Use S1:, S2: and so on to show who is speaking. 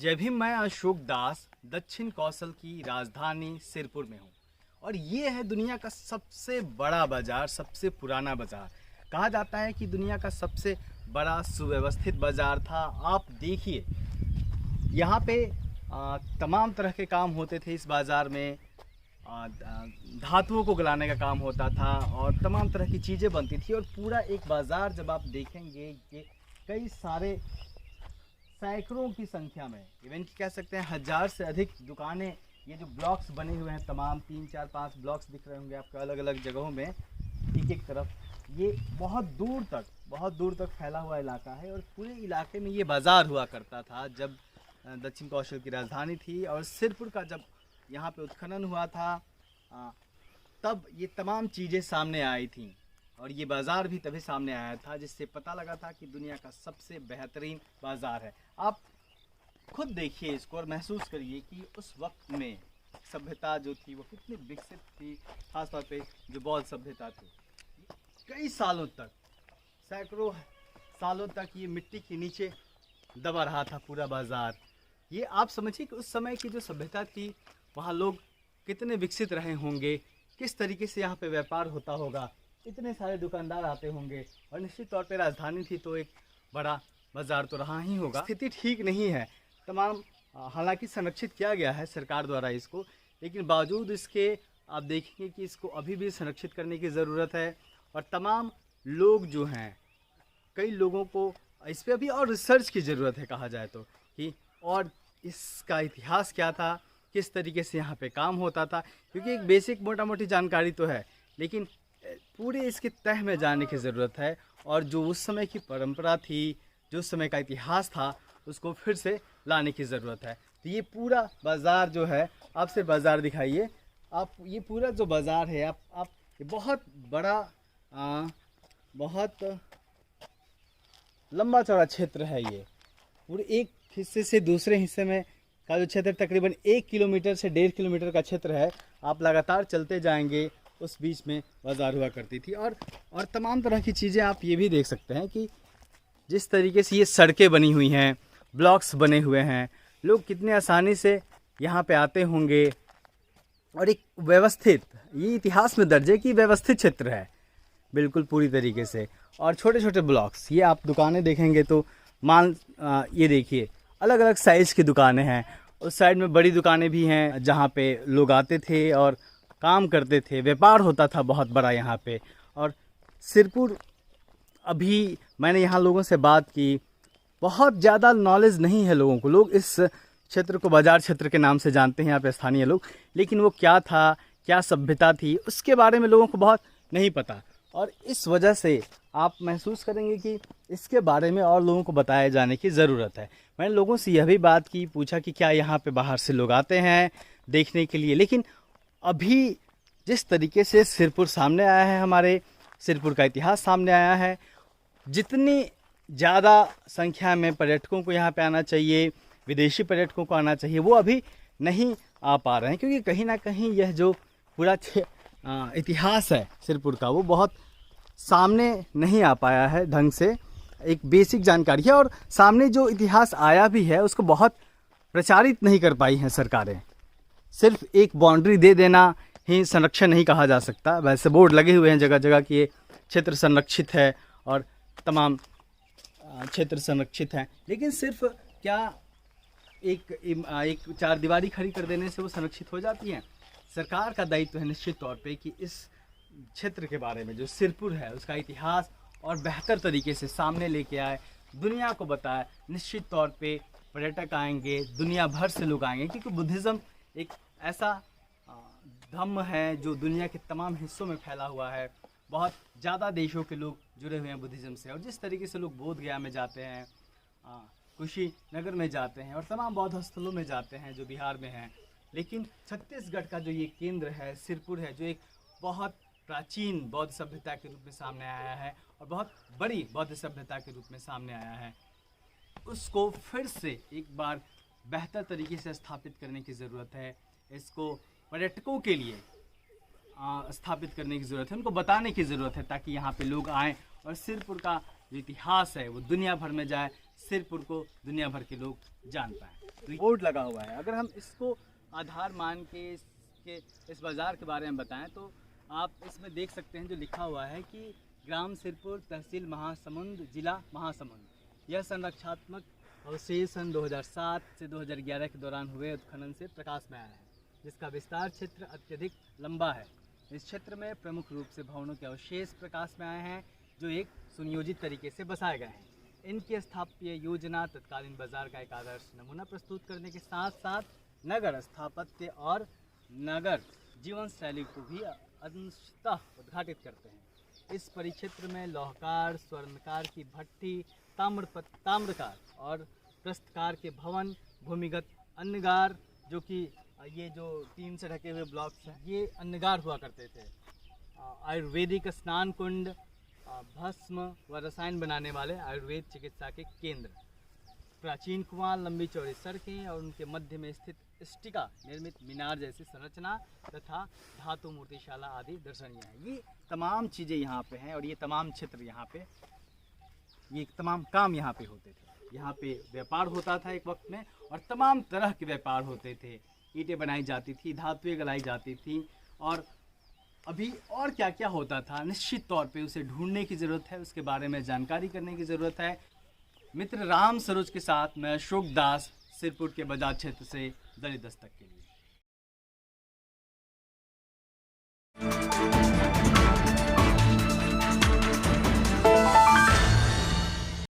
S1: जय भीम। मैं अशोक दास दक्षिण कौशल की राजधानी सिरपुर में हूँ और ये है दुनिया का सबसे बड़ा बाज़ार, सबसे पुराना बाज़ार। कहा जाता है कि दुनिया का सबसे बड़ा सुव्यवस्थित बाज़ार था। आप देखिए यहाँ पे तमाम तरह के काम होते थे इस बाज़ार में। धातुओं को गलाने का काम होता था और तमाम तरह की चीज़ें बनती थी। और पूरा एक बाज़ार जब आप देखेंगे कि कई सारे सैकड़ों की संख्या में, इवन की कह सकते हैं हजार से अधिक दुकानें, ये जो ब्लॉक्स बने हुए हैं तमाम 3 4 5 ब्लॉक्स दिख रहे होंगे आपको अलग अलग जगहों में, एक एक तरफ। ये बहुत दूर तक फैला हुआ इलाका है और पूरे इलाके में ये बाज़ार हुआ करता था जब दक्षिण कौशल की राजधानी थी। और सिरपुर का जब यहाँ पे उत्खनन हुआ था तब ये तमाम चीज़ें सामने आई थीं और ये बाज़ार भी तभी सामने आया था जिससे पता लगा था कि दुनिया का सबसे बेहतरीन बाज़ार है। आप खुद देखिए इसको और महसूस करिए कि उस वक्त में सभ्यता जो थी वो कितनी विकसित थी। खासतौर पे जो बौद्ध सभ्यता थी, कई सालों तक, सैकड़ों सालों तक ये मिट्टी के नीचे दबा रहा था पूरा बाज़ार। ये आप समझिए कि उस समय की जो सभ्यता थी वहाँ लोग कितने विकसित रहे होंगे, किस तरीके से यहाँ पे व्यापार होता होगा, इतने सारे दुकानदार आते होंगे। और निश्चित तौर पे राजधानी थी तो एक बड़ा बाज़ार तो रहा ही होगा। स्थिति ठीक नहीं है तमाम, हालांकि संरक्षित किया गया है सरकार द्वारा इसको, लेकिन बावजूद इसके आप देखेंगे कि इसको अभी भी संरक्षित करने की ज़रूरत है। और तमाम लोग जो हैं, कई लोगों को इस पर अभी और रिसर्च की ज़रूरत है कहा जाए तो, कि और इसका इतिहास क्या था, किस तरीके से यहाँ पे काम होता था। क्योंकि एक बेसिक मोटा मोटी जानकारी तो है, लेकिन पूरे इसके तह में जाने की ज़रूरत है। और जो उस समय की परंपरा थी, जो उस समय का इतिहास था, उसको फिर से लाने की ज़रूरत है। तो ये पूरा बाज़ार जो है, आप से बाज़ार दिखाइए आप, ये पूरा जो बाज़ार है आप ये बहुत बड़ा बहुत लंबा चौड़ा क्षेत्र है। ये पूरे एक हिस्से से दूसरे हिस्से में का जो क्षेत्र तकरीबन 1 किलोमीटर से 1.5 किलोमीटर का क्षेत्र है। आप लगातार चलते जाएंगे, उस बीच में बाज़ार हुआ करती थी। और तमाम तरह की चीज़ें आप ये भी देख सकते हैं कि जिस तरीके से ये सड़कें बनी हुई हैं, ब्लॉक्स बने हुए हैं, लोग कितने आसानी से यहाँ पे आते होंगे। और एक व्यवस्थित, ये इतिहास में दर्ज है कि व्यवस्थित क्षेत्र है बिल्कुल पूरी तरीके से। और छोटे छोटे ब्लॉक्स, ये आप दुकानें देखेंगे तो ये देखिए अलग अलग साइज़ की दुकानें हैं। उस साइड में बड़ी दुकानें भी हैं जहाँ पे लोग आते थे और काम करते थे, व्यापार होता था बहुत बड़ा यहाँ पे। और सिरपुर, अभी मैंने यहाँ लोगों से बात की, बहुत ज़्यादा नॉलेज नहीं है लोगों को। लोग इस क्षेत्र को बाज़ार क्षेत्र के नाम से जानते हैं यहाँ पे स्थानीय लोग, लेकिन वो क्या था, क्या सभ्यता थी, उसके बारे में लोगों को बहुत नहीं पता। और इस वजह से आप महसूस करेंगे कि इसके बारे में और लोगों को बताए जाने की ज़रूरत है। मैंने लोगों से यह भी बात की, पूछा कि क्या यहाँ पे बाहर से लोग आते हैं देखने के लिए। लेकिन अभी जिस तरीके से सिरपुर सामने आया है, हमारे सिरपुर का इतिहास सामने आया है, जितनी ज़्यादा संख्या में पर्यटकों को यहाँ पे आना चाहिए, विदेशी पर्यटकों को आना चाहिए, वो अभी नहीं आ पा रहे हैं। क्योंकि कहीं ना कहीं यह जो पूरा इतिहास है सिरपुर का, वो बहुत सामने नहीं आ पाया है ढंग से। एक बेसिक जानकारी है और सामने जो इतिहास आया भी है उसको बहुत प्रचारित नहीं कर पाई हैं सरकारें। सिर्फ एक बाउंड्री दे देना ही संरक्षण नहीं कहा जा सकता। वैसे बोर्ड लगे हुए हैं जगह जगह कि ये क्षेत्र संरक्षित है और तमाम क्षेत्र संरक्षित हैं, लेकिन सिर्फ क्या एक चारदीवारी खड़ी कर देने से वो संरक्षित हो जाती हैं? सरकार का दायित्व है निश्चित तौर पे कि इस क्षेत्र के बारे में, जो सिरपुर है, उसका इतिहास और बेहतर तरीके से सामने लेके आए, दुनिया को बताए। निश्चित तौर पे पर्यटक आएंगे, दुनिया भर से लोग आएंगे, क्योंकि बुद्धिज़्म एक ऐसा धर्म है जो दुनिया के तमाम हिस्सों में फैला हुआ है। बहुत ज़्यादा देशों के लोग जुड़े हुए हैं बुद्धिज़्म से। और जिस तरीके से लोग बोध गया में जाते हैं, कुशीनगर में जाते हैं और तमाम बौद्ध स्थलों में जाते हैं जो बिहार में हैं, लेकिन छत्तीसगढ़ का जो ये केंद्र है, सिरपुर है, जो एक बहुत प्राचीन बौद्ध सभ्यता के रूप में सामने आया है और बहुत बड़ी बौद्ध सभ्यता के रूप में सामने आया है, उसको फिर से एक बार बेहतर तरीके से स्थापित करने की ज़रूरत है। इसको पर्यटकों के लिए स्थापित करने की ज़रूरत है, उनको बताने की ज़रूरत है, ताकि यहाँ पे लोग आएँ और सिरपुर का जो इतिहास है वो दुनिया भर में जाए, सिरपुर को दुनिया भर के लोग जान पाएँ। तो बोर्ड लगा हुआ है। अगर हम इसको आधार मान के इस बाज़ार के बारे में बताएं तो आप इसमें देख सकते हैं जो लिखा हुआ है कि ग्राम सिरपुर, तहसील महासमुंद, जिला महासमुंद। यह संरक्षात्मक अवशेष सन 2007 से 2011 के दौरान हुए उत्खनन से प्रकाश में आया है, जिसका विस्तार क्षेत्र अत्यधिक लंबा है। इस क्षेत्र में प्रमुख रूप से भवनों के अवशेष प्रकाश में आए हैं जो एक सुनियोजित तरीके से बसाए गए हैं। इनकी स्थापत्य योजना तत्कालीन बाजार का एक आदर्श नमूना प्रस्तुत करने के साथ साथ नगर स्थापत्य और नगर जीवन शैली को भी अंशतः उद्घाटित करते हैं। इस परिक्षेत्र में लौहकार, स्वर्णकार की भट्ठी, ताम्रकार और प्रस्तकार के भवन, भूमिगत अन्नगार, जो कि ये जो टीन से ढके हुए ब्लॉक्स हैं ये अन्नगार हुआ करते थे, आयुर्वेदिक स्नान कुंड, भस्म व रसायन बनाने वाले आयुर्वेद चिकित्सा के केंद्र, प्राचीन कुआं, लंबी चौड़ी सड़कें और उनके मध्य में स्थित स्टिका निर्मित मीनार जैसी संरचना तथा धातु मूर्तिशाला आदि दर्शनीय है। ये तमाम चीज़ें यहाँ पे हैं और ये तमाम क्षेत्र यहाँ पे, ये तमाम काम यहाँ पे होते थे। यहाँ पे व्यापार होता था एक वक्त में और तमाम तरह के व्यापार होते थे। ईंटें बनाई जाती थी, धातुएं गलाई जाती थी और अभी और क्या क्या होता था निश्चित तौर पे उसे ढूंढने की ज़रूरत है, उसके बारे में जानकारी करने की ज़रूरत है। मित्र राम सरोज के साथ मैं अशोक दास, सिरपुर के बाजार क्षेत्र से दैनिक दस्तक के लिए।